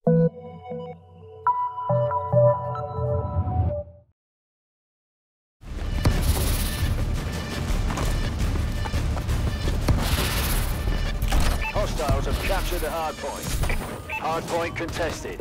Hostiles have captured the hardpoint. Hardpoint contested.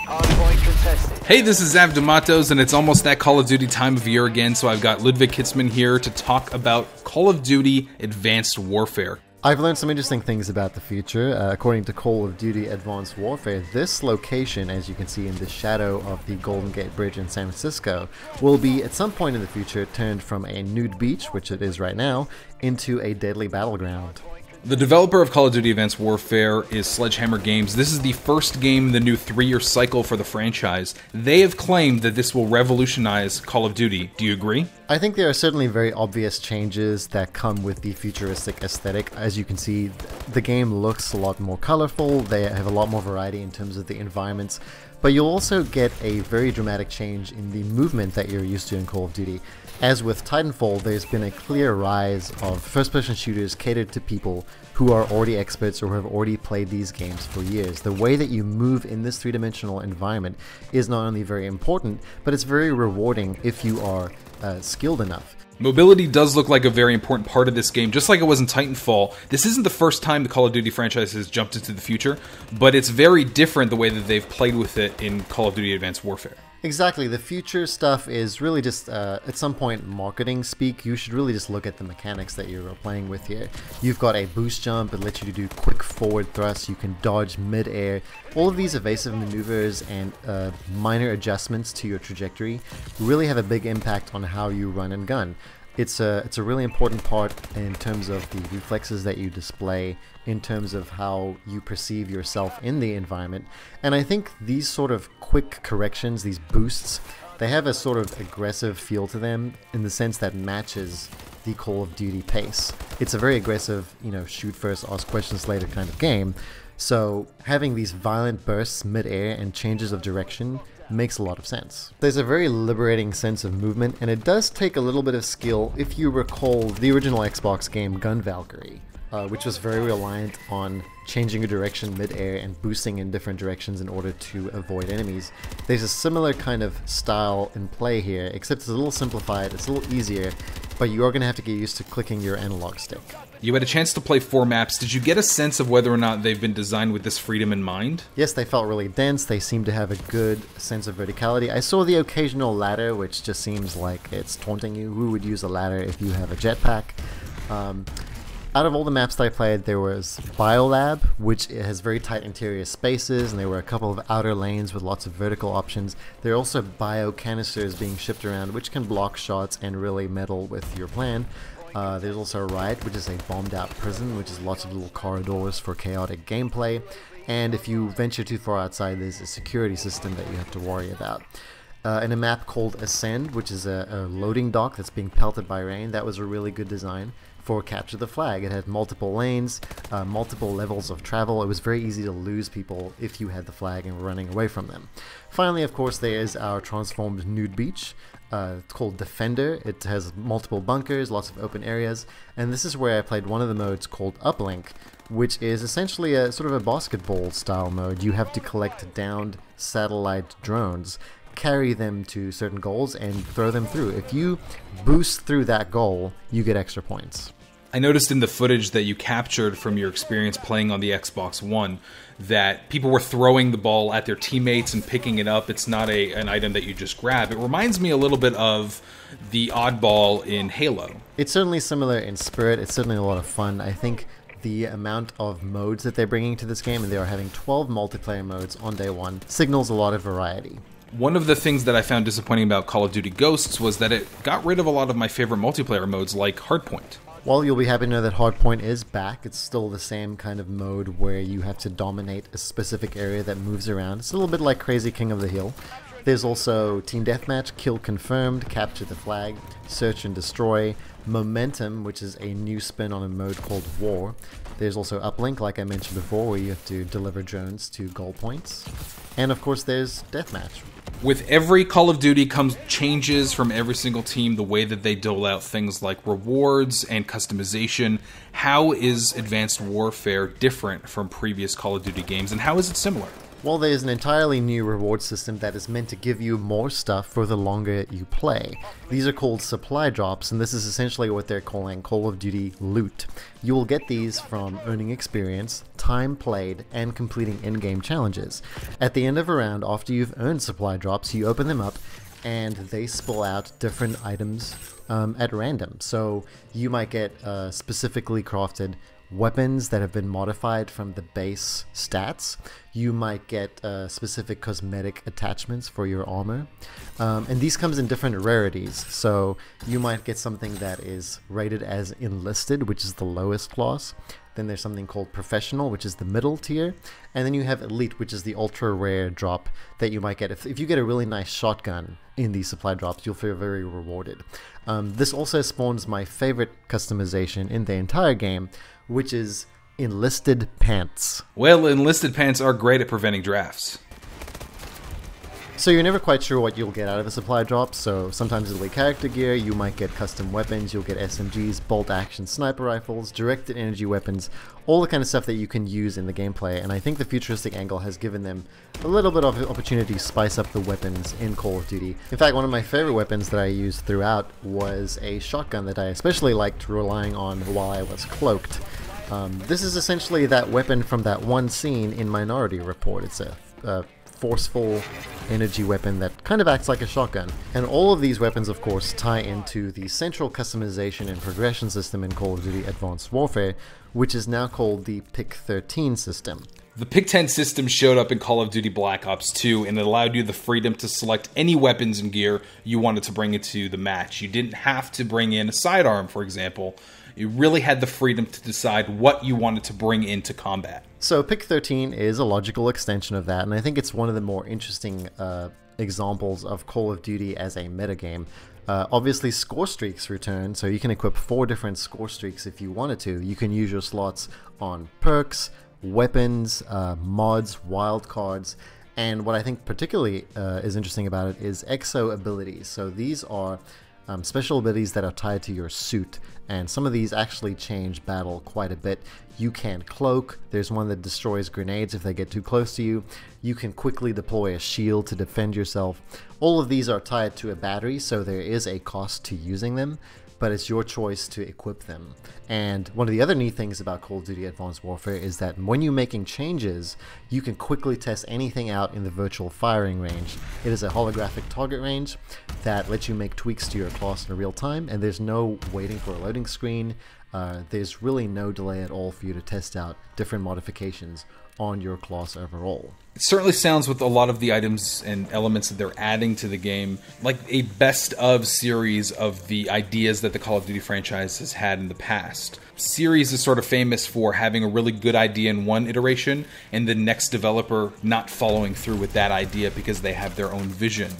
Hardpoint contested. Hey, this is Zav D'Amatos, and it's almost that Call of Duty time of year again, so I've got Ludwig Hitzman here to talk about Call of Duty Advanced Warfare. I've learned some interesting things about the future. According to Call of Duty Advanced Warfare, this location, as you can see in the shadow of the Golden Gate Bridge in San Francisco, will be at some point in the future turned from a nude beach, which it is right now, into a deadly battleground. The developer of Call of Duty Advanced Warfare is Sledgehammer Games. This is the first game in the new 3-year cycle for the franchise. They have claimed that this will revolutionize Call of Duty. Do you agree? I think there are certainly very obvious changes that come with the futuristic aesthetic. As you can see, the game looks a lot more colorful, they have a lot more variety in terms of the environments, but you'll also get a very dramatic change in the movement that you're used to in Call of Duty. As with Titanfall, there's been a clear rise of first-person shooters catered to people who are already experts or who have already played these games for years. The way that you move in this three-dimensional environment is not only very important, but it's very rewarding if you are skilled enough. Mobility does look like a very important part of this game, just like it was in Titanfall. This isn't the first time the Call of Duty franchise has jumped into the future, but it's very different the way that they've played with it in Call of Duty Advanced Warfare. Exactly, the future stuff is really just, at some point, marketing speak. You should really just look at the mechanics that you're playing with here. You've got a boost jump, it lets you to do quick forward thrusts, you can dodge mid-air. All of these evasive maneuvers and minor adjustments to your trajectory really have a big impact on how you run and gun. It's a really important part in terms of the reflexes that you display, in terms of how you perceive yourself in the environment. And I think these sort of quick corrections, these boosts, they have a sort of aggressive feel to them in the sense that matches the Call of Duty pace. It's a very aggressive, shoot first, ask questions later kind of game. So having these violent bursts mid-air and changes of direction makes a lot of sense. There's a very liberating sense of movement, and it does take a little bit of skill if you recall the original Xbox game Gun Valkyrie, which was very reliant on changing your direction mid-air and boosting in different directions in order to avoid enemies. There's a similar kind of style in play here, except it's a little simplified, it's a little easier, but you are going to have to get used to clicking your analog stick. You had a chance to play 4 maps. Did you get a sense of whether or not they've been designed with this freedom in mind? Yes, they felt really dense. They seem to have a good sense of verticality. I saw the occasional ladder, which just seems like it's taunting you. Who would use a ladder if you have a jetpack? Out of all the maps that I played, there was Biolab, which has very tight interior spaces, and there were a couple of outer lanes with lots of vertical options. There are also bio canisters being shipped around, which can block shots and really meddle with your plan. There's also Riot, which is a bombed out prison, which is lots of little corridors for chaotic gameplay. And if you venture too far outside, there's a security system that you have to worry about. In a map called Ascend, which is a loading dock that's being pelted by rain, that was a really good design for Capture the Flag. It had multiple lanes, multiple levels of travel. It was very easy to lose people if you had the flag and were running away from them. Finally, of course, there is our transformed nude beach. It's called Defender. It has multiple bunkers, lots of open areas, and this is where I played one of the modes called Uplink, which is essentially a sort of a basketball style mode. You have to collect downed satellite drones, carry them to certain goals, and throw them through. If you boost through that goal, you get extra points. I noticed in the footage that you captured from your experience playing on the Xbox One that people were throwing the ball at their teammates and picking it up. It's not an item that you just grab. It reminds me a little bit of the oddball in Halo. It's certainly similar in spirit. It's certainly a lot of fun. I think the amount of modes that they're bringing to this game, and they are having 12 multiplayer modes on day one, signals a lot of variety. One of the things that I found disappointing about Call of Duty Ghosts was that it got rid of a lot of my favorite multiplayer modes like Hardpoint. Well, you'll be happy to know that Hardpoint is back. It's still the same kind of mode where you have to dominate a specific area that moves around. It's a little bit like Crazy King of the Hill. There's also Team Deathmatch, Kill Confirmed, Capture the Flag, Search and Destroy, Momentum, which is a new spin on a mode called War. There's also Uplink, like I mentioned before, where you have to deliver drones to goal points. And of course there's Deathmatch. With every Call of Duty comes changes from every single team, the way that they dole out things like rewards and customization. How is Advanced Warfare different from previous Call of Duty games, and how is it similar? Well, there's an entirely new reward system that is meant to give you more stuff for the longer you play. These are called supply drops, and this is essentially what they're calling Call of Duty loot. You will get these from earning experience, time played, and completing in-game challenges. At the end of a round, after you've earned supply drops, you open them up, and they spill out different items at random. So you might get specifically crafted weapons that have been modified from the base stats. You might get specific cosmetic attachments for your armor. And these comes in different rarities. So you might get something that is rated as Enlisted, which is the lowest class. Then there's something called Professional, which is the middle tier. And then you have Elite, which is the ultra rare drop that you might get. If you get a really nice shotgun in these supply drops, you'll feel very rewarded. This also spawns my favorite customization in the entire game, which is Enlisted Pants. Well, Enlisted Pants are great at preventing drafts. So you're never quite sure what you'll get out of a supply drop, so sometimes it'll be character gear, you might get custom weapons, you'll get SMGs, bolt-action sniper rifles, directed energy weapons, all the kind of stuff that you can use in the gameplay, and I think the futuristic angle has given them a little bit of opportunity to spice up the weapons in Call of Duty. In fact, one of my favorite weapons that I used throughout was a shotgun that I especially liked relying on while I was cloaked. This is essentially that weapon from that one scene in Minority Report. It's a forceful energy weapon that kind of acts like a shotgun. And all of these weapons, of course, tie into the central customization and progression system in Call of Duty Advanced Warfare, which is now called the Pick 13 system. The Pick 10 system showed up in Call of Duty Black Ops 2, and it allowed you the freedom to select any weapons and gear you wanted to bring into the match. You didn't have to bring in a sidearm, for example. You really had the freedom to decide what you wanted to bring into combat. So Pick 13 is a logical extension of that, and I think it's one of the more interesting examples of Call of Duty as a metagame. Obviously, score streaks return, so you can equip 4 different score streaks if you wanted to. You can use your slots on perks, weapons, mods, wildcards, and what I think particularly is interesting about it is exo abilities. So these are special abilities that are tied to your suit, and some of these actually change battle quite a bit. You can cloak, there's one that destroys grenades if they get too close to you. You can quickly deploy a shield to defend yourself. All of these are tied to a battery, so there is a cost to using them, but it's your choice to equip them. And one of the other neat things about Call of Duty Advanced Warfare is that when you're making changes, you can quickly test anything out in the virtual firing range. It is a holographic target range that lets you make tweaks to your class in real time, and there's no waiting for a loading screen. There's really no delay at all for you to test out different modifications on your class overall. It certainly sounds, with a lot of the items and elements that they're adding to the game, like a best-of series of the ideas that the Call of Duty franchise has had in the past. Series is sort of famous for having a really good idea in one iteration, and the next developer not following through with that idea because they have their own vision.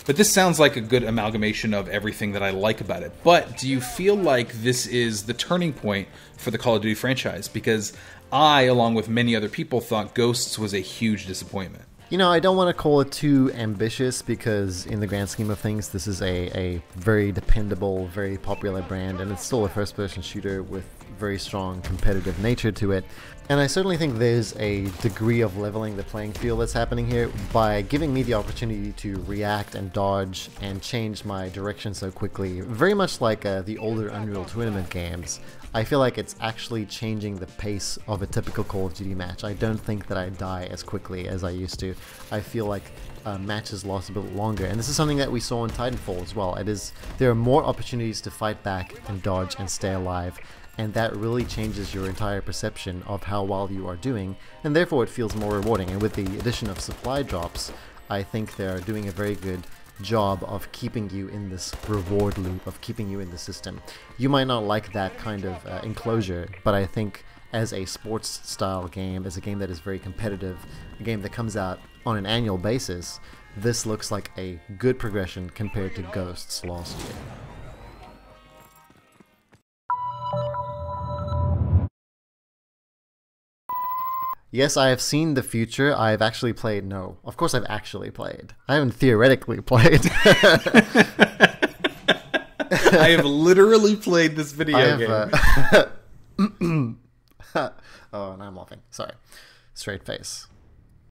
But this sounds like a good amalgamation of everything that I like about it. But do you feel like this is the turning point for the Call of Duty franchise? Because I, along with many other people, thought Ghosts was a huge disappointment. You know, I don't want to call it too ambitious because in the grand scheme of things, this is a very dependable, very popular brand, and it's still a first-person shooter with very strong competitive nature to it. And I certainly think there's a degree of leveling the playing field that's happening here by giving me the opportunity to react and dodge and change my direction so quickly. Very much like the older Unreal Tournament games. I feel like it's actually changing the pace of a typical Call of Duty match. I don't think that I die as quickly as I used to. I feel like matches last a bit longer, and this is something that we saw in Titanfall as well. There are more opportunities to fight back and dodge and stay alive, and that really changes your entire perception of how well you are doing, and therefore it feels more rewarding. And with the addition of supply drops, I think they're doing a very good job of keeping you in this reward loop, of keeping you in the system. You might not like that kind of enclosure, but I think as a sports style game, as a game that is very competitive, a game that comes out on an annual basis, this looks like a good progression compared to Ghosts last year. Yes, I have seen the future. I've actually played. No, of course I've actually played. I haven't theoretically played. I have literally played this video game. Oh, and I'm laughing. Sorry. Straight face.